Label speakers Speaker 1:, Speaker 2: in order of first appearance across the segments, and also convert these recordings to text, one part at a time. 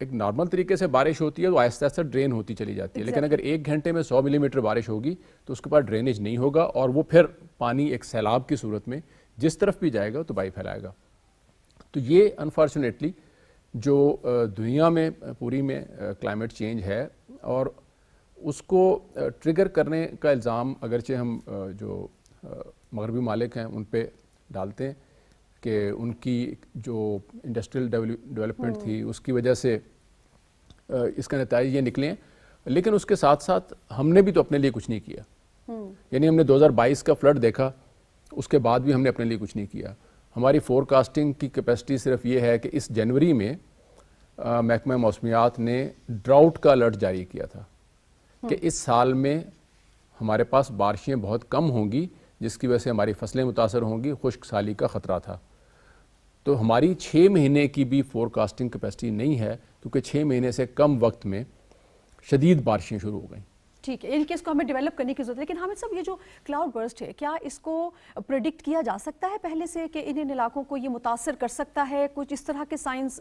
Speaker 1: ایک نارمل طریقے سے بارش ہوتی ہے تو آہستہ آہستہ ڈرین ہوتی چلی جاتی ہے, لیکن اگر 1 گھنٹے میں 100 ملی میٹر بارش ہوگی تو اس کے بعد ڈرینیج نہیں ہوگا, اور وہ پھر پانی ایک سیلاب کی صورت میں جس طرف بھی جائے گا تباہی پھیلائے گا. تو یہ انفارچونیٹلی جو دنیا میں پوری میں کلائمیٹ چینج ہے, اور اس کو ٹریگر کرنے کا الزام اگرچہ ہم جو مغربی ممالک ہیں ان پہ ڈالتے ہیں کہ ان کی جو انڈسٹریل ڈیولپمنٹ تھی اس کی وجہ سے اس کا نتائج یہ نکلے ہیں, لیکن اس کے ساتھ ساتھ ہم نے بھی تو اپنے لیے کچھ نہیں کیا. یعنی ہم نے 2022 کا فلڈ دیکھا, اس کے بعد بھی ہم نے اپنے لیے کچھ نہیں کیا. ہماری فور کاسٹنگ کی کیپیسٹی صرف یہ ہے کہ اس جنوری میں محکمہ موسمیات نے ڈراؤٹ کا الرٹ جاری کیا تھا کہ اس سال میں ہمارے پاس بارشیں بہت کم ہوں گی جس کی وجہ سے ہماری فصلیں متاثر ہوں گی, خشک سالی کا خطرہ تھا. تو ہماری 6 مہینے کی بھی فور کاسٹنگ کیپیسٹی نہیں ہے, کیونکہ 6 مہینے سے کم وقت میں شدید بارشیں شروع ہو گئیں.
Speaker 2: ٹھیک ہے, اس کو ہمیں ڈیولپ کرنے کی ضرورت ہے. لیکن حامد صاحب, یہ جو کلاؤڈ برسٹ ہے, کیا اس کو پریڈکٹ کیا جا سکتا ہے پہلے سے کہ ان علاقوں کو یہ متاثر کر سکتا ہے؟ کچھ اس طرح کے سائنس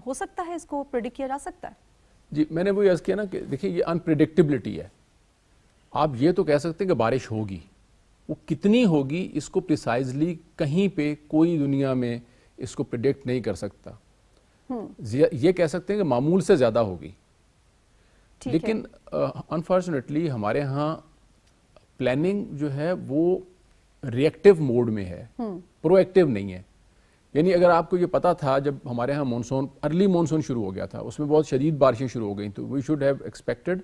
Speaker 2: ہو سکتا ہے, اس کو پریڈکٹ کیا جا سکتا ہے؟
Speaker 1: جی, میں نے وہی عرض کیا نا کہ دیکھیے یہ انپریڈکٹیبلٹی ہے. آپ یہ تو کہہ سکتے ہیں کہ بارش ہوگی, وہ کتنی ہوگی اس کو پریسائزلی کہیں پہ کوئی دنیا میں اس کو پریڈکٹ نہیں کر سکتا. یہ کہہ سکتے ہیں کہ معمول سے زیادہ ہوگی, لیکن انفارچونیٹلی ہمارے ہاں پلاننگ جو ہے وہ ریئیکٹیو موڈ میں ہے, پرو ایکٹیو نہیں ہے. یعنی اگر آپ کو یہ پتا تھا جب ہمارے ہاں مونسون ارلی مونسون شروع ہو گیا تھا, اس میں بہت شدید بارشیں شروع ہو گئیں, تو وی شوڈ ہیو ایکسپیکٹڈ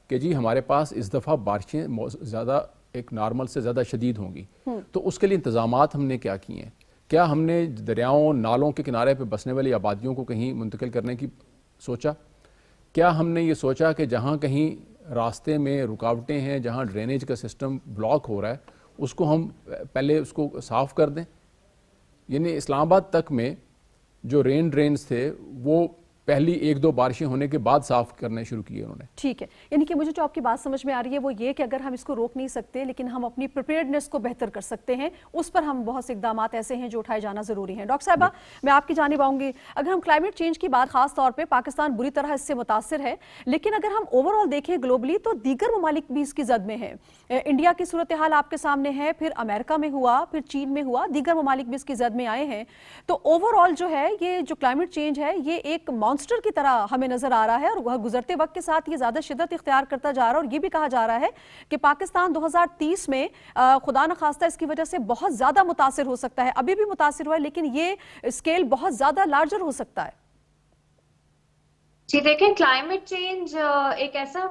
Speaker 1: کہ جی ہمارے پاس اس دفعہ بارشیں زیادہ ایک نارمل سے زیادہ شدید ہوں گی. تو اس کے لیے انتظامات ہم نے کیا کیے ہیں؟ کیا ہم نے دریاؤں نالوں کے کنارے پہ بسنے والی آبادیوں کو کہیں منتقل کرنے کی سوچا؟ کیا ہم نے یہ سوچا کہ جہاں کہیں راستے میں رکاوٹیں ہیں, جہاں ڈرینیج کا سسٹم بلاک ہو رہا ہے, اس کو ہم پہلے اس کو صاف کر دیں؟ یعنی اسلام آباد تک میں جو رین ڈرینز تھے وہ پہلی 1-2 بارشیں ہونے کے بعد صاف کرنے شروع کیے انہوں نے.
Speaker 2: ٹھیک ہے, یعنی کہ مجھے جو آپ کی بات سمجھ میں آ رہی ہے وہ یہ کہ اگر ہم اس کو روک نہیں سکتے لیکن ہم اپنی پریپیئرڈنس کو بہتر کر سکتے ہیں, اس پر ہم بہت سے اقدامات ایسے ہیں جو اٹھائے جانا ضروری ہیں. ڈاکٹر صاحبہ, میں آپ کی جانب آؤں گی. اگر ہم کلائمیٹ چینج کی بات, خاص طور پہ پاکستان بری طرح اس سے متاثر ہے, لیکن اگر ہم اوور آل دیکھیں گلوبلی تو دیگر ممالک بھی اس کی زد میں ہیں. انڈیا کی صورتحال آپ کے سامنے ہے, پھر امریکہ میں ہوا, پھر چین میں ہوا, دیگر ممالک بھی اس کی زد میں آئے ہیں. تو اوور آل جو ہے یہ جو کلائمیٹ چینج ہے یہ ایک مانسٹر کی طرح ہمیں نظر آ رہا ہے, اور گزرتے وقت کے ساتھ یہ زیادہ شدت اختیار کرتا جا رہا ہے. اور یہ بھی کہا جا رہا ہے کہ پاکستان 2030 میں خدا نخواستہ اس کی وجہ سے بہت زیادہ متاثر ہو سکتا ہے. ابھی بھی متاثر ہوا ہے لیکن یہ اسکیل بہت زیادہ لارجر ہو سکتا ہے.
Speaker 3: جی دیکھیں, کلائمیٹ چینج ایک ایسا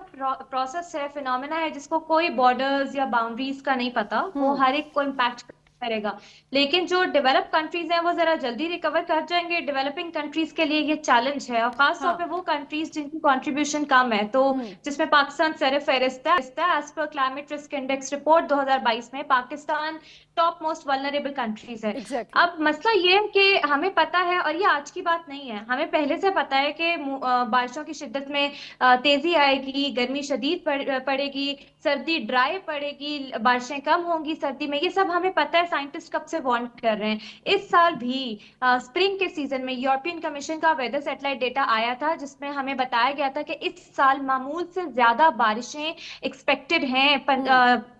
Speaker 3: پروسیس ہے, فینومینا ہے جس کو کوئی بارڈرز یا باؤنڈریز کا نہیں پتا. وہ ہر ایک کو امپیکٹ کرے گا, لیکن جو ڈیولپ کنٹریز ہیں وہ ذرا جلدی ریکور کر جائیں گے. ڈیولپنگ کنٹریز کے لیے یہ چیلنج ہے, اور خاص طور پہ وہ کنٹریز جن کی کنٹریبیوشن کم ہے, تو جس میں پاکستان سر فہرست ہے. As per climate risk index report 2022 میں Pakistan top most vulnerable countries ہے. اب مسئلہ یہ ہے کہ ہمیں پتا ہے, اور یہ آج کی بات نہیں ہے, ہمیں پہلے سے پتا ہے کہ بارشوں کی شدت میں تیزی آئے گی, گرمی شدید پڑے گی, سردی ڈرائی پڑے گی, بارشیں کم ہوں گی سردی میں. یہ سب ہمیں پتا ہے, سائنٹسٹ کب سے وارن کر رہے ہیں. اس سال بھی اسپرنگ کے سیزن میں یورپین کمیشن کا ویدر سیٹلائٹ ڈیٹا آیا تھا جس میں ہمیں بتایا گیا تھا کہ اس سال معمول سے زیادہ بارشیں ایکسپیکٹڈ ہیں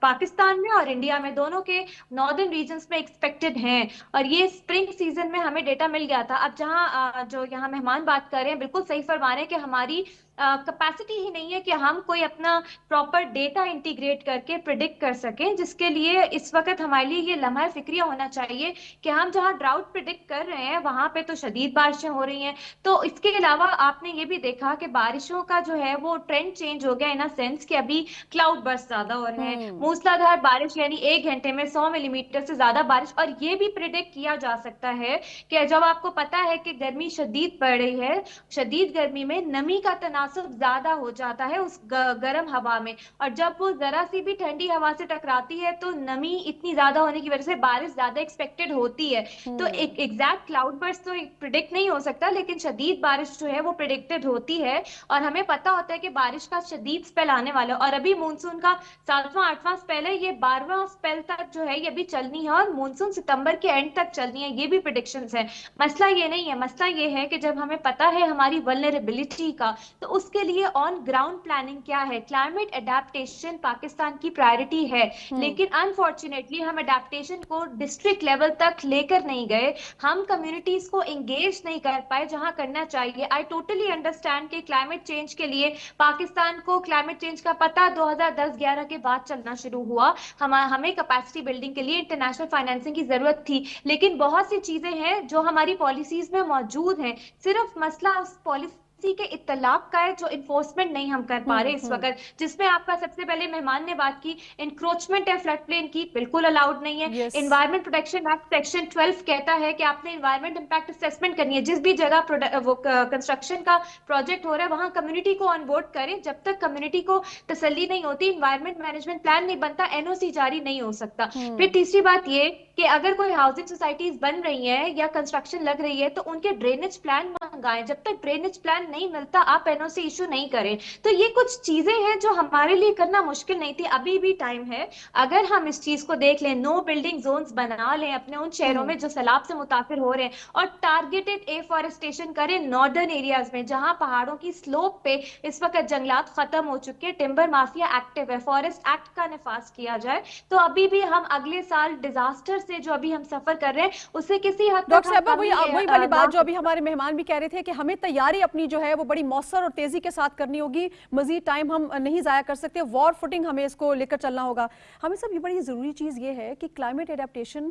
Speaker 3: پاکستان میں اور انڈیا میں, دونوں کے ناردرن ریجنز میں ایکسپیکٹڈ ہیں. اور یہ اسپرنگ سیزن میں ہمیں ڈیٹا مل گیا تھا. اب جہاں جو یہاں مہمان بات کر رہے ہیں بالکل صحیح فرما رہے ہیں کہ ہماری کیپیسٹی ہی نہیں ہے کہ ہم کوئی اپنا پراپر ڈیٹا انٹیگریٹ کر کے پریڈکٹ کر سکیں, جس کے لیے اس وقت ہمارے لیے یہ لمحہ فکریہ ہونا چاہیے کہ ہم جہاں ڈراؤٹ پریڈکٹ کر رہے ہیں وہاں پہ تو شدید بارشیں ہو رہی ہیں. تو اس کے علاوہ آپ نے یہ بھی دیکھا کہ بارشوں کا جو ہے وہ ٹرینڈ چینج ہو گیا, ان سینس کہ ابھی کلاؤڈ برسٹ زیادہ ہو رہے ہیں, موسلا دھار بارش یعنی 1 گھنٹے میں 100 ملی میٹر سے زیادہ بارش. اور یہ بھی پریڈکٹ کیا جا سکتا ہے کہ جب آپ کو پتا ہے کہ گرمی شدید پڑ رہی ہے, شدید گرمی میں نمی کا تناسب تناسب زیادہ ہو جاتا ہے اس گرم ہوا میں, اور جب وہ ذرا سی بھی ٹھنڈی ہوا سے ٹکراتی ہے تو نمی اتنی زیادہ ہونے کی وجہ سے بارش زیادہ ایکسپیکٹڈ ہوتی ہے. تو ایک ایگزیکٹ کلاؤڈ برسٹ تو پریڈکٹ نہیں ہو سکتا, لیکن شدید بارش جو ہے وہ پریڈکٹڈ ہوتی ہے, اور ہمیں پتا ہوتا ہے کہ بارش کا شدید اسپیل آنے والا ہے. اور ابھی مونسون کا 7واں 8واں اسپیل ہے, یہ 12واں اسپیل تک جو ہے یہ بھی چلنی ہے, اور مونسون ستمبر کے اینڈ تک چلنی ہے, یہ بھی پریڈکشنز ہیں. مسئلہ یہ نہیں ہے, مسئلہ یہ ہے کہ جب ہمیں پتا ہے ہماری ولنریبلٹی کا, تو اس کے لیے آن گراؤنڈ پلاننگ کیا ہے. کلائمیٹ اڈیپٹیشن پاکستان کی پرائرٹی ہے, لیکن انفارچونیٹلی ہم اڈیپٹیشن کو ڈسٹرکٹ لیول تک لے کر نہیں گئے, ہم کمیونٹیز کو انگیج نہیں کر پائے جہاں کرنا چاہیے. آئی ٹوٹلی انڈرسٹینڈ کہ کلائمیٹ چینج کے لیے پاکستان کو کلائمیٹ چینج کا پتہ 2010-11 کے بعد چلنا شروع ہوا. ہمیں کیپیسٹی بلڈنگ کے لیے انٹرنیشنل فائنینسنگ کی ضرورت تھی, لیکن بہت سی چیزیں ہیں جو ہماری پالیسیز میں موجود ہیں. صرف مسئلہ اس پالیسی کے اطلاق کا ہے جو انفورسمنٹ نہیں ہم کر پا رہے اس وقت, جس میں آپ کا سب سے پہلے مہمان نے بات کی انکروچمنٹ ہے فلڈ پلین کی, بالکل الاؤڈ نہیں ہے. انوائرمنٹ پروٹیکشن ایکٹ سیکشن 12 کہتا ہے کہ آپ نے انوائرمنٹ امپیکٹ اسیسمنٹ کرنی ہے. جس بھی جگہ وہ کنسٹرکشن کا پروجیکٹ ہو رہا ہے وہاں کمیونٹی کو آن بورڈ کریں. جب تک کمیونٹی کو تسلی نہیں ہوتی, انوائرمنٹ مینجمنٹ پلان نہیں بنتا, NOC جاری نہیں ہو سکتا. پھر تیسری بات یہ کہ اگر کوئی ہاؤسنگ سوسائٹیز بن رہی ہیں یا کنسٹرکشن لگ رہی ہے تو ان کے ڈرینیج پلان منگائیں. جب تک ڈرینیج پلان نہیں ملتا آپ NOC ایشو نہیں کریں. تو یہ کچھ چیزیں ہیں جو ہمارے لیے کرنا مشکل نہیں تھی. ابھی بھی ٹائم ہے, اگر ہم اس چیز کو دیکھ لیں, نو بلڈنگ زونز بنا لیں اپنے ان شہروں میں جو سیلاب سے متاثر ہو رہے ہیں, اور ٹارگیٹڈ ایفارسٹیشن کریں ناردرن ایریاز میں جہاں پہاڑوں کی سلوپ پہ اس وقت جنگلات ختم ہو چکے, ٹمبر مافیا ایکٹیو ہے, فارسٹ ایکٹ کا نفاذ کیا جائے, تو ابھی بھی ہم اگلے سال ڈیزاسٹر سے جو ابھی ہم سفر کر رہے ہیں اس سے کسی حد تک
Speaker 2: ڈاکٹر صاحبہ وہی والی بات جو ابھی ہمارے مہمان بھی کہہ رہے تھے کہ ہمیں تیاری اپنی جو ہے وہ بڑی مؤثر اور تیزی کے ساتھ کرنی ہوگی, مزید ٹائم ہم نہیں ضائع کر سکتے, وار فوٹنگ ہمیں اس کو لے کر چلنا ہوگا. ہمیں سب یہ بڑی ضروری چیز یہ ہے کہ کلائمیٹ اڈیپٹیشن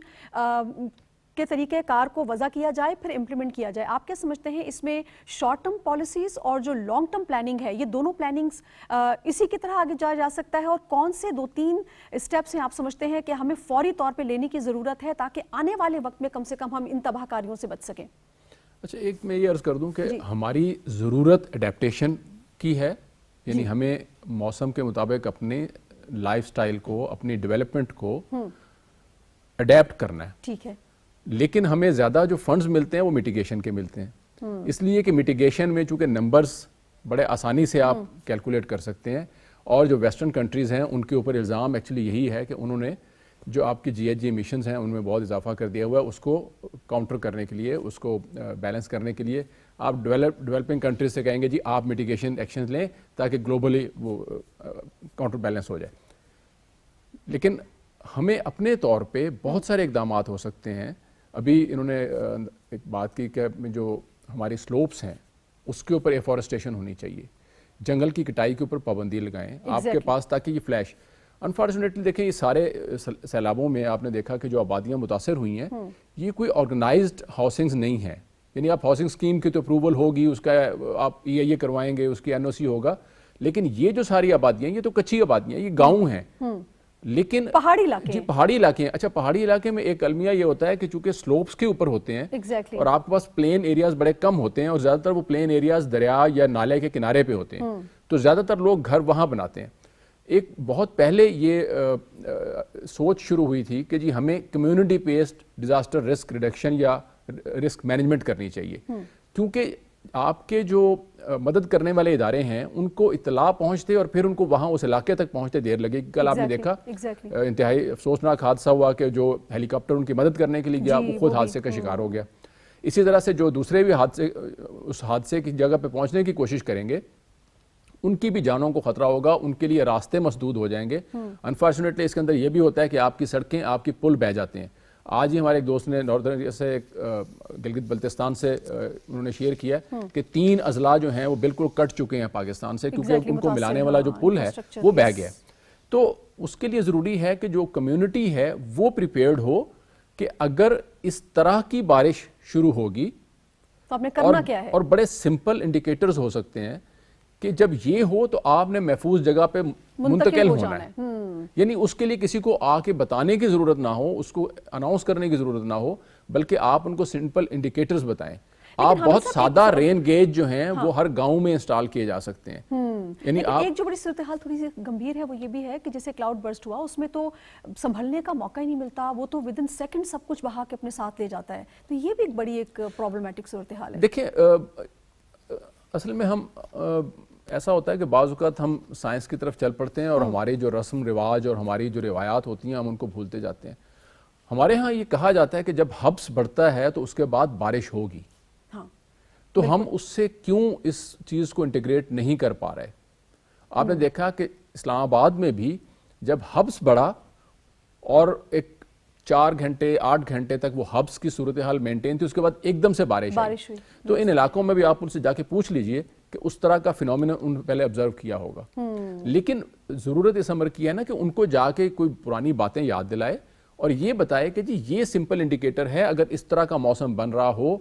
Speaker 2: کے طریقہ کار کو وضع کیا جائے پھر امپلیمنٹ کیا جائے. آپ کیا سمجھتے ہیں اس میں شارٹ ٹرم پالیسیز اور جو لانگ ٹرم پلاننگ ہے یہ دونوں پلاننگز اسی کی طرح آگے جا سکتا ہے, اور کون سے 2-3 اسٹیپس ہیں آپ سمجھتے ہیں کہ ہمیں فوری طور پہ لینے کی ضرورت ہے تاکہ آنے والے وقت میں کم سے کم ہم ان تباہ کاریوں سے بچ سکیں؟
Speaker 1: اچھا, ایک میں یہ عرض کر دوں کہ ہماری ضرورت اڈیپٹیشن کی ہے, یعنی ہمیں موسم کے مطابق اپنے لائف سٹائل کو, اپنی ڈیولپمنٹ کو اڈیپٹ کرنا ہے.
Speaker 2: ٹھیک ہے,
Speaker 1: لیکن ہمیں زیادہ جو فنڈز ملتے ہیں وہ میٹیگیشن کے ملتے ہیں, اس لیے کہ میٹیگیشن میں چونکہ نمبرز بڑے آسانی سے آپ کیلکولیٹ کر سکتے ہیں, اور جو ویسٹرن کنٹریز ہیں ان کے اوپر الزام ایکچولی یہی ہے کہ انہوں نے جو آپ کی GHG ایمیشنز ہیں ان میں بہت اضافہ کر دیا ہوا ہے. اس کو کاؤنٹر کرنے کے لیے, اس کو بیلنس کرنے کے لیے آپ ڈیولپنگ کنٹریز سے کہیں گے جی آپ میٹیگیشن ایکشنز لیں تاکہ گلوبلی وہ کاؤنٹر بیلنس ہو جائے. لیکن ہمیں اپنے طور پہ بہت سارے اقدامات ہو سکتے ہیں. ابھی انہوں نے ایک بات کی کہ جو ہماری سلوپس ہیں اس کے اوپر ایفورسٹیشن ہونی چاہیے, جنگل کی کٹائی کے اوپر پابندی لگائیں آپ کے پاس, تاکہ یہ فلیش. انفارچونیٹلی دیکھیں یہ سارے سیلابوں میں آپ نے دیکھا کہ جو آبادیاں متاثر ہوئی ہیں یہ کوئی آرگنائزڈ ہاؤسنگز نہیں ہیں. یعنی آپ ہاؤسنگ اسکیم کی تو اپروول ہوگی, اس کا آپ یہ کروائیں گے, اس کی NOC ہوگا, لیکن یہ جو ساری آبادیاں یہ تو کچی آبادیاں, یہ گاؤں ہیں, لیکن
Speaker 2: پہاڑی علاقے,
Speaker 1: جی پہاڑی علاقے ہیں. اچھا, پہاڑی علاقے میں ایک المیہ یہ ہوتا ہے کہ چونکہ سلوپس کے اوپر ہوتے ہیں اور آپ کے پاس پلین ایریاز بڑے کم ہوتے ہیں, اور زیادہ تر وہ پلین ایریاز دریا یا نالے کے کنارے پہ ہوتے ہیں, تو زیادہ تر لوگ گھر وہاں بناتے ہیں. ایک بہت پہلے یہ سوچ شروع ہوئی تھی کہ جی ہمیں community based disaster risk reduction یا رسک مینجمنٹ کرنی چاہیے, کیونکہ آپ کے جو مدد کرنے والے ادارے ہیں ان کو اطلاع پہنچتے اور پھر ان کو وہاں اس علاقے تک پہنچتے دیر لگے. کل آپ نے دیکھا انتہائی افسوسناک حادثہ ہوا کہ جو ہیلی کاپٹر ان کی مدد کرنے کے لیے گیا وہ خود حادثے کا شکار ہو گیا. اسی طرح سے جو دوسرے بھی حادثے اس حادثے کی جگہ پہ پہنچنے کی کوشش کریں گے ان کی بھی جانوں کو خطرہ ہوگا, ان کے لیے راستے مسدود ہو جائیں گے. انفارچونیٹلی اس کے اندر یہ بھی ہوتا ہے کہ آپ کی سڑکیں, آپ کی پل بہہ جاتے ہیں. آج ہی ہمارے ایک دوست نے ناردرن ایریا سے گلگت بلتستان سے انہوں نے شیئر کیا کہ 3 اضلاع جو ہیں وہ بالکل کٹ چکے ہیں پاکستان سے, کیونکہ ان کو ملانے والا جو پل ہے وہ بہہ گیا. تو اس کے لیے ضروری ہے کہ جو کمیونٹی ہے وہ پریپیئرڈ ہو کہ اگر اس طرح کی بارش شروع ہوگی
Speaker 2: تو آپ نے کرنا کیا ہے,
Speaker 1: اور بڑے سمپل انڈیکیٹرز ہو سکتے ہیں کہ جب یہ ہو تو آپ نے محفوظ جگہ پہ منتقل ہونا ہے. یعنی اس کے لیے کسی کو آ کے بتانے کی ضرورت نہ ہو, اس کو اناؤنس کرنے کی ضرورت نہ ہو, بلکہ آپ ان کو سمپل انڈیکیٹرز بتائیں. آپ بہت سادہ رین گیج جو ہیں وہ ہر گاؤں میں انسٹال کیے جا سکتے ہیں.
Speaker 2: یعنی ایک جو بڑی صورتحال تھوڑی سی گمبھیر ہے وہ یہ بھی ہے کہ جیسے کلاؤڈ برسٹ ہوا اس میں تو سنبھلنے کا موقع ہی نہیں ملتا, وہ تو ود ان سیکنڈ سب کچھ بہا کے اپنے ساتھ لے جاتا ہے, تو یہ بھی ایک بڑی ایک پرابلمٹک صورتحال ہے.
Speaker 1: دیکھیں اصل میں ہم ایسا ہوتا ہے کہ بعض اوقات ہم سائنس کی طرف چل پڑتے ہیں اور ہماری جو رسم رواج اور ہماری جو روایات ہوتی ہیں ہم ان کو بھولتے جاتے ہیں. ہمارے ہاں یہ کہا جاتا ہے کہ جب حبس بڑھتا ہے تو اس کے بعد بارش ہوگی, تو ہم اس سے کیوں اس چیز کو انٹیگریٹ نہیں کر پا رہے. آپ نے دیکھا کہ اسلام آباد میں بھی جب حبس بڑھا اور ایک 4 گھنٹے 8 گھنٹے تک وہ حبس کی صورتحال مینٹین تھی, اس کے بعد ایک دم سے بارش ہوئی. تو ان علاقوں میں بھی آپ ان سے جا کے پوچھ لیجئے کہ اس طرح کا فینومینا انہوں نے پہلے آبزرو کیا ہوگا. لیکن ضرورت اس امر کی ہے نا کہ ان کو جا کے کوئی پرانی باتیں یاد دلائے اور یہ بتائے کہ جی یہ سمپل انڈیکیٹر ہے, اگر اس طرح کا موسم بن رہا ہو,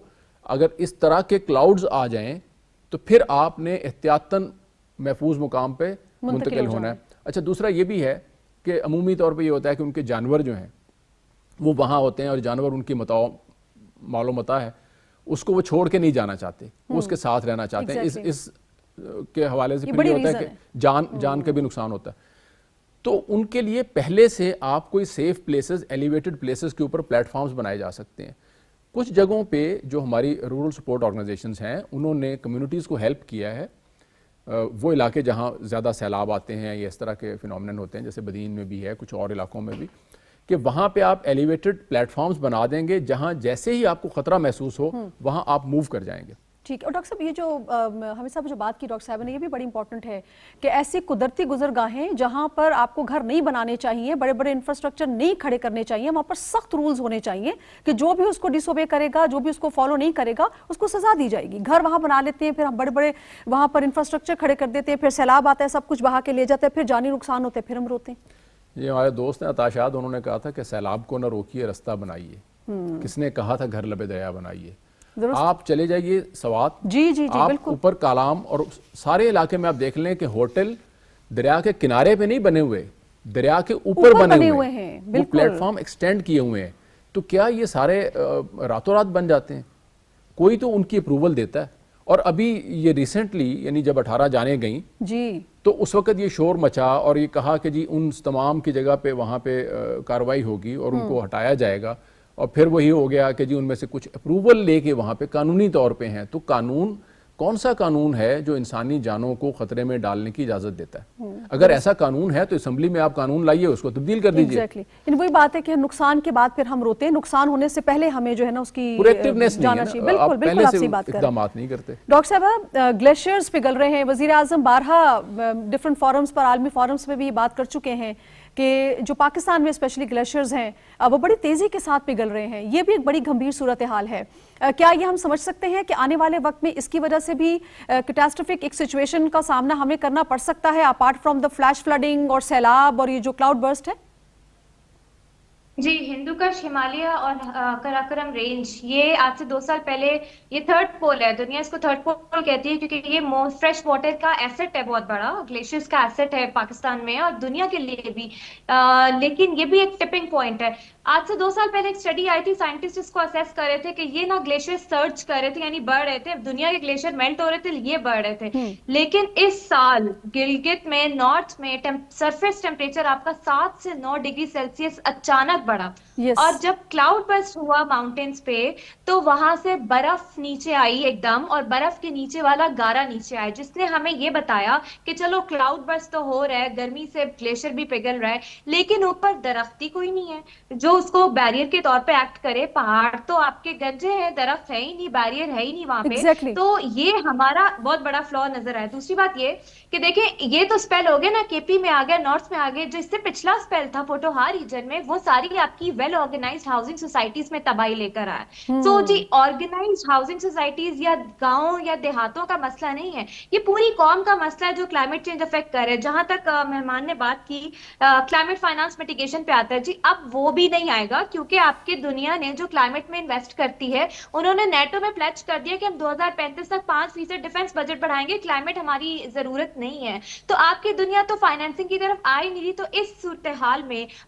Speaker 1: اگر اس طرح کے کلاؤڈز آ جائیں تو پھر آپ نے احتیاطاً محفوظ مقام پہ منتقل ہونا ہے. اچھا دوسرا یہ بھی ہے کہ عمومی طور پہ یہ ہوتا ہے کہ ان کے جانور جو ہیں وہ وہاں ہوتے ہیں اور جانور ان کی مال و متاع ہے, اس کو وہ چھوڑ کے نہیں جانا چاہتے, وہ اس کے ساتھ رہنا چاہتے ہیں. اس کے حوالے سے پھر یہ ہوتا ہے کہ جان کا بھی نقصان ہوتا ہے. تو ان کے لیے پہلے سے آپ کوئی سیف پلیسز, ایلیویٹڈ پلیسز کے اوپر پلیٹ فارمز بنائے جا سکتے ہیں. کچھ جگہوں پہ جو ہماری رورل سپورٹ آرگنائزیشنز ہیں انہوں نے کمیونٹیز کو ہیلپ کیا ہے. وہ علاقے جہاں زیادہ سیلاب آتے ہیں یا اس طرح کے فینومینن ہوتے ہیں, جیسے بدین میں بھی ہے, کچھ اور علاقوں میں بھی, کہ وہاں پہ آپ ایلیویٹڈ پلیٹ فارمز بنا دیں گے جہاں جیسے ہی آپ کو خطرہ محسوس ہو وہاں آپ موو کر جائیں گے.
Speaker 2: ٹھیک ہے. اور ڈاکٹر صاحب یہ جو ہمیں صاحب جو بات کی ڈاکٹر صاحب نے, یہ بھی بڑی امپورٹنٹ ہے کہ ایسی قدرتی گزرگاہیں جہاں پر آپ کو گھر نہیں بنانے چاہیے, بڑے بڑے انفراسٹرکچر نہیں کھڑے کرنے چاہیے, وہاں پر سخت رولز ہونے چاہیے کہ جو بھی اس کو ڈس اوبے کرے گا, جو بھی اس کو فالو نہیں کرے گا, اس کو سزا دی جائے گی. گھر وہاں بنا لیتے ہیں, پھر ہم بڑے بڑے وہاں پر انفراسٹرکچر کھڑے کر دیتے ہیں, پھر سیلاب آتا ہے, سب کچھ بہا کے لے جاتا ہے, پھر جانی نقصان ہوتا ہے, پھر ہم روتے ہیں.
Speaker 1: یہ ہمارے دوست ہیں عطاشاد, انہوں نے کہا تھا کہ سیلاب کو نہ روکیے رستہ بنائیے. کس نے کہا تھا گھر لبے دریا بنائیے. آپ چلے جائیے سوات, آپ اوپر کالام اور سارے علاقے میں آپ دیکھ لیں کہ ہوٹل دریا کے کنارے پہ نہیں بنے ہوئے, دریا کے اوپر بنے ہوئے ہیں, وہ پلیٹ فارم ایکسٹینڈ کیے ہوئے ہیں. تو کیا یہ سارے راتوں رات بن جاتے ہیں؟ کوئی تو ان کی اپروول دیتا ہے. اور ابھی یہ ریسنٹلی یعنی جب 18 جانیں گئیں جی تو اس وقت یہ شور مچا اور یہ کہا کہ جی ان تمام کی جگہ پہ وہاں پہ کارروائی ہوگی اور ان کو ہٹایا جائے گا. اور پھر وہی ہو گیا کہ جی ان میں سے کچھ اپروول لے کے وہاں پہ قانونی طور پہ ہیں. تو قانون کون سا قانون ہے جو انسانی جانوں کو خطرے میں ڈالنے کی اجازت دیتا ہے؟ اگر ایسا قانون ہے تو اسمبلی میں آپ قانون لائیے, اس کو تبدیل کر دیجیے.
Speaker 2: ایگزیکٹلی, وہی بات ہے کہ نقصان کے بعد پھر ہم روتے ہیں, نقصان ہونے سے پہلے ہمیں جو ہے نا اس کی جانا چاہیے. بالکل بالکل آپ سے بات کر
Speaker 1: اقدامات نہیں کرتے.
Speaker 2: ڈاکٹر صاحب گلیشیئرز پگھل رہے ہیں, وزیر اعظم بارہا ڈفرنٹ فورمز پر, عالمی فورمز میں بھی بات کر چکے ہیں کہ جو پاکستان میں اسپیشلی گلیشیئرز ہیں وہ بڑی تیزی کے ساتھ پگھل رہے ہیں. یہ بھی ایک بڑی گمبھیر صورتحال ہے. کیا یہ ہم سمجھ سکتے ہیں کہ آنے والے وقت میں اس کی وجہ سے بھی کیٹاسٹروفک ایک سچویشن کا سامنا ہمیں کرنا پڑ سکتا ہے, apart from the flash flooding اور سیلاب اور یہ جو کلاؤڈ برسٹ ہے؟
Speaker 3: جی, ہندوکش, ہمالیہ اور کراکرم رینج, یہ آج سے 2 سال پہلے یہ تھرڈ پول ہے, دنیا اس کو تھرڈ پول کہتی ہے کیونکہ یہ فریش واٹر کا ایسٹ ہے, بہت بڑا گلیشیئرز کا ایسٹ ہے پاکستان میں اور دنیا کے لیے بھی. لیکن یہ بھی ایک ٹپنگ پوائنٹ ہے. آج سے 2 سال پہلے ایک اسٹڈی آئی تھی, سائنٹسٹ اس کو اسیس کر رہے تھے کہ یہ نا گلیشیئر سرج کر رہے تھے, یعنی بڑھ رہے تھے, دنیا کے گلیشیئر میلٹ ہو رہے تھے, یہ بڑھ رہے تھے. لیکن اس سال گلگت میں نارتھ میں سرفیس ٹیمپریچر آپ کا 7 سے 9 ڈگری سیلسیس اچانک بڑھا. اور جب کلاؤڈ برسٹ ہوا ماؤنٹینز پہ تو وہاں سے برف نیچے آئی ایک دم, اور برف کے نیچے والا گارا نیچے آیا, جس نے ہمیں یہ بتایا کہ چلو کلاؤڈ برسٹ تو ہو رہا ہے, گرمی سے گلیشیئر بھی پگھل رہا ہے, لیکن اوپر درخت ہی کوئی نہیں ہے جو اس کو بیریئر کے طور پہ ایکٹ کرے. پہاڑ تو آپ کے گنجے ہیں, درخت ہے ہی نہیں, بیریئر ہے ہی نہیں وہاں پہ. تو یہ ہمارا بہت بڑا فلا نظر آیا. دوسری بات یہ کہ دیکھیں, یہ تو اسپیل ہو گیا نا, کے پی میں آ گیا, نارتھ میں آ گیا, جو اس سے پچھلا اسپیل تھا پوٹوہار ریجن میں, وہ ساری آپ کی ویل آرگنائزڈ ہاؤسنگ سوسائٹیز میں تباہی لے کر آیا. سو جی, آرگنائزڈ ہاؤسنگ سوسائٹیز یا گاؤں یا دیہاتوں کا مسئلہ نہیں ہے, یہ پوری قوم کا مسئلہ ہے جو کلائمیٹ چینج افیکٹ کر رہے. جہاں تک مہمان نے بات کی کلائمیٹ فائنانس میٹیگیشن پہ آتا ہے, جی اب وہ بھی نہیں آئے گا, کیونکہ آپ کی دنیا نے جو کلائمیٹ میں انویسٹ کرتی ہے, انہوں نے نیٹو میں پلیچ کر دیا کہ ہم 2035 تک 5% ڈیفنس بجٹ بڑھائیں گے, کلائمیٹ ہماری ضرورت نہیں ہے. تو آپ کی دنیا تو فائنینسنگ کی طرف آ ہی نہیں رہی. تو اس صورتحال میں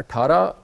Speaker 1: 18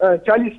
Speaker 4: 40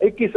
Speaker 4: 21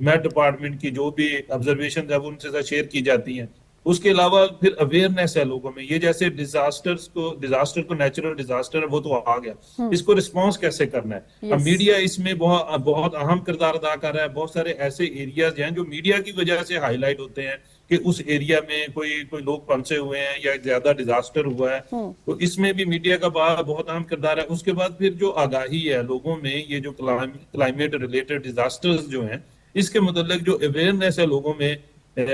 Speaker 5: میٹ ڈپارٹمنٹ کی جو بھی آبزرویشن ہے وہ ان سے شیئر کی جاتی ہیں. اس کے علاوہ پھر اویئرنیس ہے لوگوں میں, یہ جیسے ڈیزاسٹر کو نیچرل ڈیزاسٹر ہے وہ تو آ گیا, اس کو رسپانس کیسے کرنا ہے. اب میڈیا اس میں بہت اہم کردار ادا کر رہا ہے. بہت سارے ایسے ایریاز ہیں جو میڈیا کی وجہ سے ہائی لائٹ ہوتے ہیں کہ اس ایریا میں کوئی لوگ پھنسے ہوئے ہیں یا زیادہ ڈیزاسٹر ہوا ہے, تو اس میں بھی میڈیا کا بہت اہم کردار ہے. اس کے بعد پھر جو آگاہی ہے لوگوں میں, یہ جو کلائمیٹ ریلیٹڈ ڈیزاسٹرز جو ہیں اس کے متعلق جو اویئرنیس ہے لوگوں میں,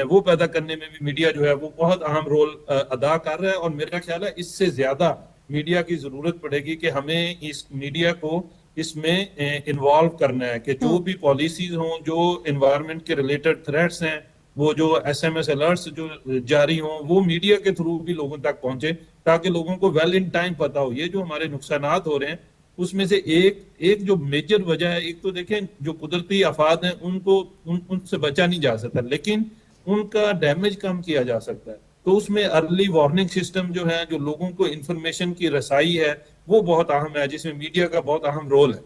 Speaker 5: وہ پیدا کرنے میں بھی میڈیا جو ہے وہ بہت اہم رول ادا کر رہا ہے. اور میرا خیال ہے اس سے زیادہ میڈیا کی ضرورت پڑے گی کہ ہمیں اس میڈیا کو اس میں انوالو کرنا ہے کہ جو بھی پالیسیز ہوں, جو انوائرمنٹ کے ریلیٹڈ تھریٹس ہیں, وہ جو ایس الرٹس جو جاری ہوں, وہ میڈیا کے تھرو بھی لوگوں تک پہنچے تاکہ لوگوں کو ویل ان ٹائم پتہ ہو. یہ جو ہمارے نقصانات ہو رہے ہیں اس میں سے ایک جو میجر وجہ ہے, ایک تو دیکھیں جو قدرتی آفات ہیں ان سے بچا نہیں جا سکتا, لیکن ان کا ڈیمیج کم کیا جا سکتا ہے. تو اس میں ارلی وارننگ سسٹم جو ہے, جو لوگوں کو انفارمیشن کی رسائی ہے, وہ بہت اہم ہے, جس میں میڈیا کا بہت اہم رول ہے.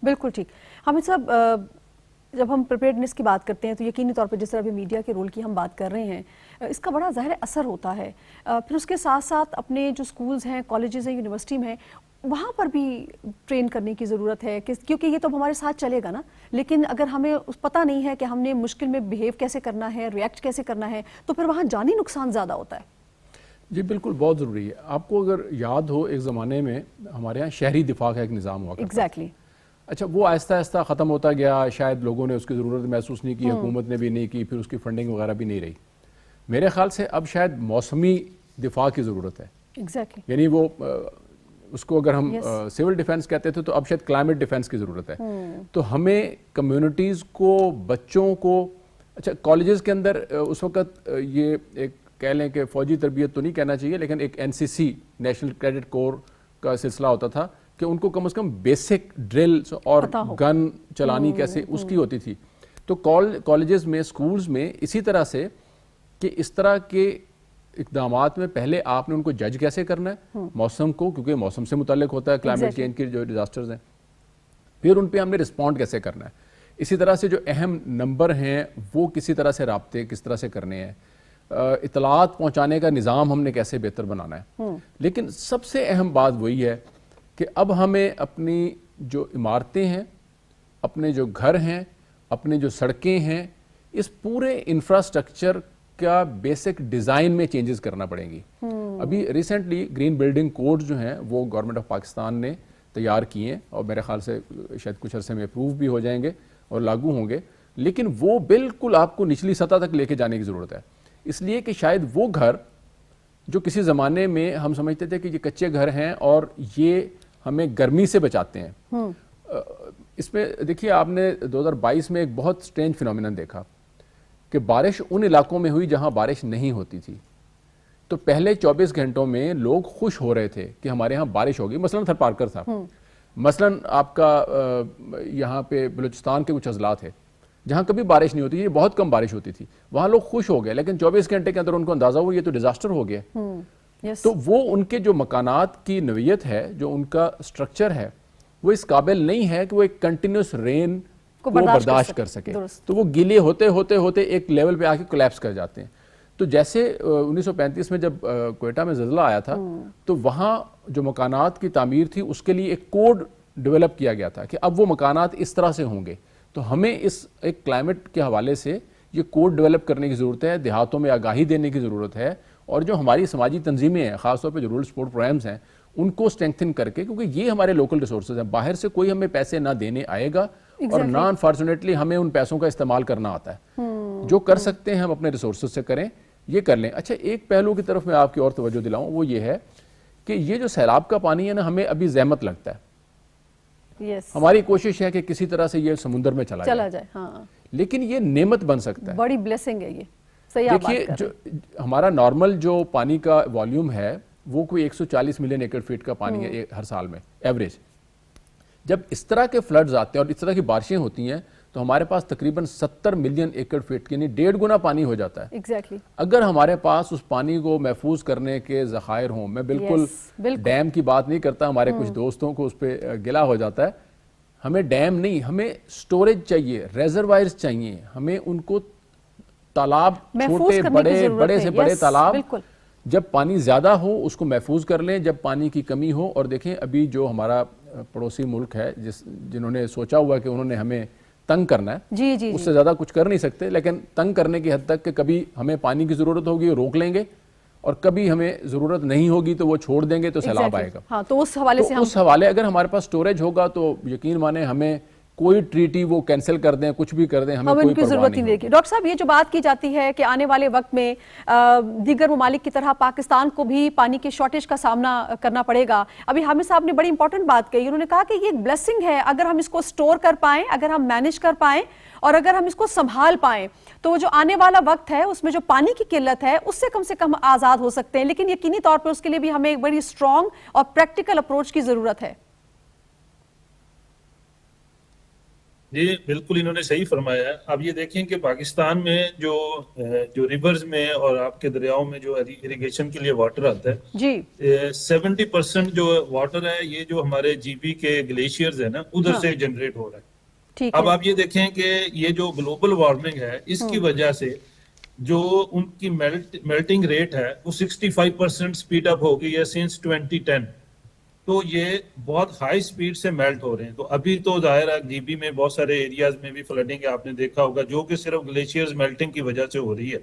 Speaker 2: بالکل ٹھیک. حامد صاحب, جب ہم پریپیئرڈنیس کی بات کرتے ہیں تو یقینی طور پر جس طرح بھی میڈیا کے رول کی ہم بات کر رہے ہیں, اس کا بڑا ظاہر اثر ہوتا ہے. پھر اس کے ساتھ ساتھ اپنے جو سکولز ہیں, کالجز ہیں, یونیورسٹی میں, وہاں پر بھی ٹرین کرنے کی ضرورت ہے کیونکہ یہ تو ہمارے ساتھ چلے گا نا, لیکن اگر ہمیں پتہ نہیں ہے کہ ہم نے مشکل میں بیہیو کیسے کرنا ہے, ریئیکٹ کیسے کرنا ہے, تو پھر وہاں جانی نقصان زیادہ ہوتا ہے.
Speaker 1: جی بالکل, بہت ضروری ہے. آپ کو اگر یاد ہو ایک زمانے میں ہمارے ہاں شہری دفاع کا ایک نظام ہوا کرتا تھا.
Speaker 2: ایگزیکٹلی.
Speaker 1: اچھا, وہ آہستہ آہستہ ختم ہوتا گیا, شاید لوگوں نے اس کی ضرورت محسوس نہیں کی, حکومت نے بھی نہیں کی, پھر اس کی فنڈنگ وغیرہ بھی نہیں رہی. میرے خیال سے اب شاید موسمی دفاع کی ضرورت ہے.
Speaker 2: ایگزیکٹلی.
Speaker 1: یعنی وہ اس کو اگر ہم سول ڈیفنس کہتے تھے تو اب شاید کلائمیٹ ڈیفنس کی ضرورت ہے. تو ہمیں کمیونٹیز کو, بچوں کو, اچھا کالجز کے اندر اس وقت یہ ایک کہہ لیں کہ فوجی تربیت تو نہیں کہنا چاہیے, لیکن ایک NCC نیشنل کریڈٹ کور کا سلسلہ ہوتا تھا کہ ان کو کم از کم بیسک ڈرل اور گن چلانی کیسے اس کی ہوتی تھی. تو کالجز میں, سکولز میں اسی طرح سے کہ اس طرح کے اقدامات میں پہلے آپ نے ان کو جج کیسے کرنا ہے, موسم کو, کیونکہ موسم سے متعلق ہوتا ہے کلائمیٹ چینج کے جو ڈیزاسٹرز ہیں, پھر ان پہ ہم نے رسپونڈ کیسے کرنا ہے. اسی طرح سے جو اہم نمبر ہیں وہ کسی طرح سے رابطے کس طرح سے کرنے ہیں, اطلاعات پہنچانے کا نظام ہم نے کیسے بہتر بنانا ہے. لیکن سب سے اہم بات وہی ہے کہ اب ہمیں اپنی جو عمارتیں ہیں, اپنے جو گھر ہیں, اپنے جو سڑکیں ہیں, اس پورے انفراسٹرکچر کا بیسک ڈیزائن میں چینجز کرنا پڑیں گی. ابھی ریسنٹلی گرین بلڈنگ کوڈ جو ہیں وہ گورنمنٹ آف پاکستان نے تیار کیے ہیں اور میرے خیال سے شاید کچھ عرصے میں اپروو بھی ہو جائیں گے اور لاگو ہوں گے, لیکن وہ بالکل آپ کو نچلی سطح تک لے کے جانے کی ضرورت ہے. اس لیے کہ شاید وہ گھر جو کسی زمانے میں ہم سمجھتے تھے کہ یہ کچے گھر ہیں اور یہ ہمیں گرمی سے بچاتے ہیں, اس میں دیکھیے آپ نے 2022 میں ایک بہت سٹرینج فینومینن دیکھا کہ بارش ان علاقوں میں ہوئی جہاں بارش نہیں ہوتی تھی. تو پہلے 24 گھنٹوں میں لوگ خوش ہو رہے تھے کہ ہمارے ہاں بارش ہوگی. مثلاً تھر پارکر تھا, مثلاً آپ کا یہاں پہ بلوچستان کے کچھ اضلاع تھے جہاں کبھی بارش نہیں ہوتی تھی, بہت کم بارش ہوتی تھی, وہاں لوگ خوش ہو گئے. لیکن 24 گھنٹے کے اندر ان کو اندازہ ہوا یہ تو ڈیزاسٹر ہو گیا. تو وہ ان کے جو مکانات کی نوعیت ہے, جو ان کا سٹرکچر ہے, وہ اس قابل نہیں ہے کہ وہ ایک کنٹینیوس رین کو برداشت کر سکے. تو وہ گیلے ہوتے ہوتے ہوتے ایک لیول پہ آ کے کولیپس کر جاتے ہیں. تو جیسے 1935 میں جب کوئٹہ میں زلزلہ آیا تھا تو وہاں جو مکانات کی تعمیر تھی اس کے لیے ایک کوڈ ڈیولپ کیا گیا تھا کہ اب وہ مکانات اس طرح سے ہوں گے. تو ہمیں اس ایک کلائمیٹ کے حوالے سے یہ کوڈ ڈیولپ کرنے کی ضرورت ہے, دیہاتوں میں آگاہی دینے کی ضرورت ہے, اور جو ہماری سماجی تنظیمیں ہیں, خاص طور پہ جو رورل سپورٹ پروگرامز ہیں, ان کو اسٹرینتھن کر کے, کیونکہ یہ ہمارے لوکل ریسورسز ہیں, باہر سے کوئی ہمیں پیسے نہ دینے آئے گا اور نہ انفارچونیٹلی ہمیں ان پیسوں کا استعمال کرنا آتا ہے. جو کر سکتے ہیں ہم اپنے ریسورسز سے کریں, یہ کر لیں. اچھا, ایک پہلو کی طرف میں آپ کی اور توجہ دلاؤں, وہ یہ ہے کہ یہ جو سیلاب کا پانی ہے نا, ہمیں ابھی زحمت لگتا ہے. ہماری کوشش ہے کہ کسی طرح سے یہ سمندر میں چلا جائے, لیکن یہ نعمت بن سکتا ہے,
Speaker 2: بڑی بلیسنگ ہے یہ.
Speaker 1: دیکھیے جو ہمارا نارمل جو پانی کا والیوم ہے وہ کوئی 140 ملین ایکڑ فیٹ کا پانی ہے ہر سال میں ایوریج. جب اس طرح کے فلڈز آتے ہیں اور اس طرح کی بارشیں ہوتی ہیں تو ہمارے پاس تقریباً 70 ملین ایکڑ فٹ یعنی 1.5 گنا پانی ہو جاتا ہے.
Speaker 2: ایگزیکٹلی.
Speaker 1: اگر ہمارے پاس اس پانی کو محفوظ کرنے کے ذخائر ہوں, میں بالکل ڈیم کی بات نہیں کرتا, ہمارے کچھ دوستوں کو اس پہ گلا ہو جاتا ہے, ہمیں ڈیم نہیں, ہمیں سٹوریج چاہیے, ریزروائرز چاہیے, ہمیں ان کو تالاب, چھوٹے بڑے سے بڑے تالاب, جب پانی زیادہ ہو اس کو محفوظ کر لیں, جب پانی کی کمی ہو. اور دیکھیں ابھی جو ہمارا پڑوسی ملک ہے جنہوں نے سوچا ہوا کہ انہوں نے ہمیں تنگ کرنا ہے, اس سے زیادہ کچھ کر نہیں سکتے, لیکن تنگ کرنے کی حد تک کہ کبھی ہمیں پانی کی ضرورت ہوگی روک لیں گے, اور کبھی ہمیں ضرورت نہیں ہوگی تو وہ چھوڑ دیں گے, تو سیلاب آئے گا.
Speaker 2: ہاں, تو اس حوالے سے
Speaker 1: اس حوالے اگر ہمارے پاس سٹوریج ہوگا تو یقین مانیں ہمیں کوئی ٹریٹی وہ کینسل کر دیں, کچھ بھی کر دیں, ہمیں کوئی پرواہ
Speaker 2: ضرورت نہیں ہوگی. ڈاکٹر صاحب, یہ جو بات کی جاتی ہے کہ آنے والے وقت میں دیگر ممالک کی طرح پاکستان کو بھی پانی کی شارٹیج کا سامنا کرنا پڑے گا, ابھی حامد صاحب نے بڑی امپورٹنٹ بات کہی. انہوں نے کہا کہ یہ ایک بلیسنگ ہے, اگر ہم اس کو سٹور کر پائیں, اگر ہم مینیج کر پائیں, اور اگر ہم اس کو سنبھال پائیں, تو جو آنے والا وقت ہے اس میں جو پانی کی قلت ہے اس سے کم آزاد ہو سکتے ہیں. لیکن یقینی طور پر اس کے لیے بھی ہمیں ایک بڑی اسٹرانگ اور پریکٹیکل اپروچ کی ضرورت ہے.
Speaker 5: جی بالکل, انہوں نے صحیح فرمایا ہے. اب یہ دیکھیں کہ پاکستان میں جو ریورز میں اور آپ کے دریاؤں میں جو اریگیشن کے لیے واٹر آتا ہے,
Speaker 2: جی
Speaker 5: 70% جو واٹر ہے یہ جو ہمارے جی بی کے گلیشیئرز ہیں نا ادھر سے جنریٹ ہو رہا ہے. اب آپ یہ دیکھیں کہ یہ جو گلوبل وارمنگ ہے اس کی وجہ سے جو ان کی میلٹنگ ریٹ ہے وہ 65% سپیڈ اپ ہو گئی ہے سنس 2010. تو یہ بہت ہائی سپیڈ سے میلٹ ہو رہے ہیں. تو ابھی تو ظاہر ہے جی بی میں بہت سارے ایریاز میں بھی فلڈنگ آپ نے دیکھا ہوگا جو کہ صرف گلیشیئرز میلٹنگ کی وجہ سے ہو رہی ہے.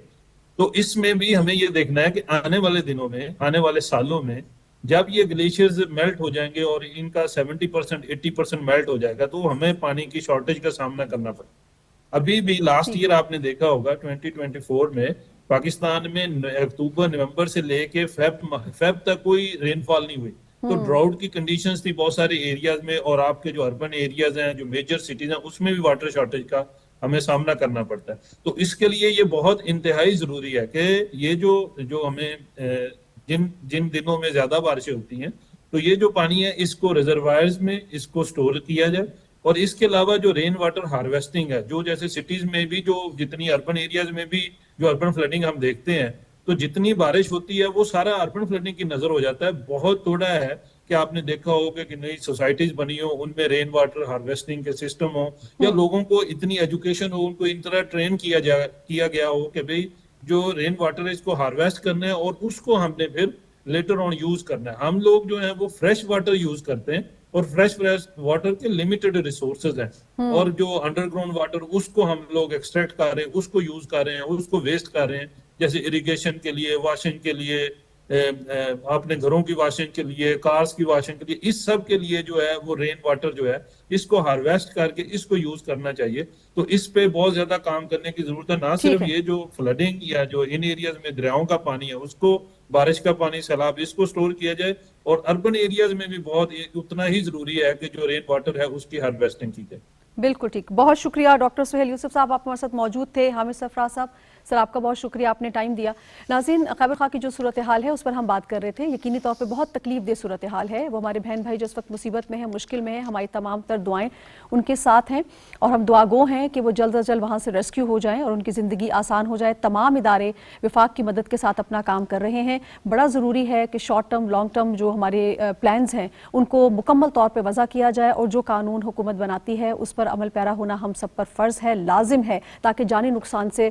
Speaker 5: تو اس میں بھی ہمیں یہ دیکھنا ہے کہ آنے والے دنوں میں, آنے والے سالوں میں جب یہ گلیشیئرز میلٹ ہو جائیں گے اور ان کا 70% 80% میلٹ ہو جائے گا تو ہمیں پانی کی شارٹیج کا سامنا کرنا پڑے. ابھی بھی لاسٹ ایئر آپ نے دیکھا ہوگا 2024 میں پاکستان میں اکتوبر نومبر سے لے کے فیب تک کوئی رین فال نہیں ہوئی. تو ڈراؤٹ کی کنڈیشنز تھی بہت سارے ایریاز میں, اور آپ کے جو اربن ایریاز ہیں جو میجر سٹیز ہیں اس میں بھی واٹر شارٹیج کا ہمیں سامنا کرنا پڑتا ہے. تو اس کے لیے یہ بہت انتہائی ضروری ہے کہ یہ جو ہمیں جن دنوں میں زیادہ بارشیں ہوتی ہیں تو یہ جو پانی ہے اس کو ریزروائرز میں اس کو سٹور کیا جائے. اور اس کے علاوہ جو رین واٹر ہارویسٹنگ ہے, جو جیسے سٹیز میں بھی جو جتنی اربن ایریاز میں بھی جو اربن فلڈنگ ہم دیکھتے ہیں تو جتنی بارش ہوتی ہے وہ سارا اربن فلڈنگ کی نظر ہو جاتا ہے. بہت تھوڑا ہے کہ آپ نے دیکھا ہوگا کہ نئی سوسائٹیز بنی ہو ان میں رین واٹر ہارویسٹنگ کے سسٹم ہو, یا لوگوں کو اتنی ایجوکیشن ہو, ان کو ان طرح ٹرین کیا گیا ہو کہ بھئی جو رین واٹر ہے اس کو ہارویسٹ کرنا ہے اور اس کو ہم نے پھر لیٹر آن یوز کرنا ہے. ہم لوگ جو ہیں وہ فریش واٹر یوز کرتے ہیں, اور فریش واٹر کے لمیٹڈ ریسورسز ہیں, اور جو انڈر گراؤنڈ واٹر اس کو ہم لوگ ایکسٹریکٹ کر رہے ہیں, اس کو یوز کر رہے ہیں, اس کو ویسٹ کر رہے ہیں, جیسے اریگیشن کے لیے, واشنگ کے لیے, اپنے گھروں کی واشنگ کے لیے, کارز کی واشنگ کے لیے, اس سب کے لیے جو ہے وہ رین واٹر جو ہے اس کو ہارویسٹ کر کے اس کو یوز کرنا چاہیے. تو اس پہ بہت زیادہ کام کرنے کی ضرورت ہے. نہ صرف یہ جو فلڈنگ یا جو ان ایریاز میں دریاؤں کا پانی ہے اس کو, بارش کا پانی, سیلاب, اس کو سٹور کیا جائے, اور اربن ایریاز میں بھی بہت اتنا ہی ضروری ہے کہ جو رین واٹر ہے اس کی ہارویسٹنگ کی جائے.
Speaker 2: بالکل ٹھیک, بہت شکریہ ڈاکٹر سہیل یوسف صاحب, آپ ہمارے ساتھ موجود تھے. حامد سرفراز صاحب, سر آپ کا بہت شکریہ, آپ نے ٹائم دیا. ناظرین, خیبر خواہ کی جو صورتحال ہے اس پر ہم بات کر رہے تھے. یقینی طور پہ بہت تکلیف دہ صورتحال ہے. وہ ہمارے بہن بھائی جو اس وقت مصیبت میں ہیں, مشکل میں ہیں, ہماری تمام تر دعائیں ان کے ساتھ ہیں, اور ہم دعا گو ہیں کہ وہ جلد از جلد وہاں سے ریسکیو ہو جائیں اور ان کی زندگی آسان ہو جائے. تمام ادارے وفاق کی مدد کے ساتھ اپنا کام کر رہے ہیں. بڑا ضروری ہے کہ شارٹ ٹرم لانگ ٹرم جو ہمارے پلانز ہیں ان کو مکمل طور پہ وضع کیا جائے, اور جو قانون حکومت بناتی ہے اس پر عمل پیرا ہونا ہم سب پر فرض ہے, لازم ہے, تاکہ جانی نقصان سے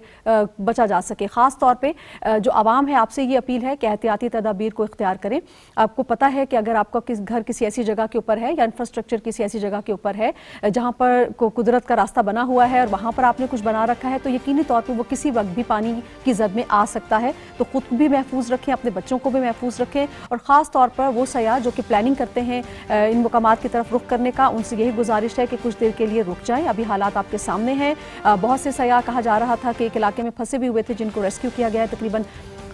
Speaker 2: بچا جا سکے. خاص طور پہ جو عوام ہے, آپ سے یہ اپیل ہے کہ احتیاطی تدابیر کو اختیار کریں. آپ کو پتہ ہے کہ اگر آپ کا گھر کسی ایسی جگہ کے اوپر ہے یا انفراسٹرکچر کسی ایسی جگہ کے اوپر ہے جہاں پر قدرت کا راستہ بنا ہوا ہے اور وہاں پر آپ نے کچھ بنا رکھا ہے, تو یقینی طور پہ وہ کسی وقت بھی پانی کی زد میں آ سکتا ہے. تو خود بھی محفوظ رکھیں, اپنے بچوں کو بھی محفوظ رکھیں, اور خاص طور پر وہ سیاح جو کہ پلاننگ کرتے ہیں ان مقامات کی طرف رخ کرنے کا, ان سے یہی گزارش ہے کہ کچھ دیر کے لیے رک جائیں. ابھی حالات آپ کے سامنے ہیں. بہت سے سیاح کہا جا رہا تھا کہ ایک علاقے میں پھنسے بھی ہوئے تھے جن کو ریسکیو کیا گیا ہے. تقریباً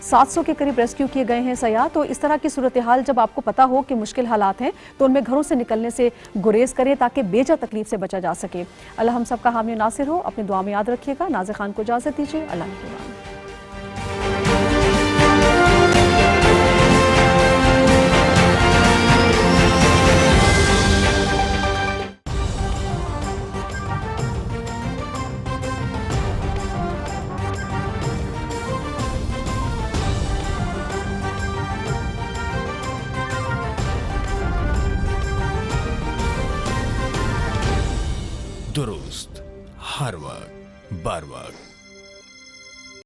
Speaker 2: 700 کے قریب ریسکیو کیے گئے ہیں سیاح. تو اس طرح کی صورتحال جب آپ کو پتہ ہو کہ مشکل حالات ہیں تو ان میں گھروں سے نکلنے سے گریز کریں تاکہ بیجا تکلیف سے بچا جا سکے. اللہ ہم سب کا حامی و ناصر ہو. اپنی دعا میں یاد رکھیے گا. ناظر خان کو اجازت دیجیے. اللہ حافظ.
Speaker 6: ہر وقت بر وقت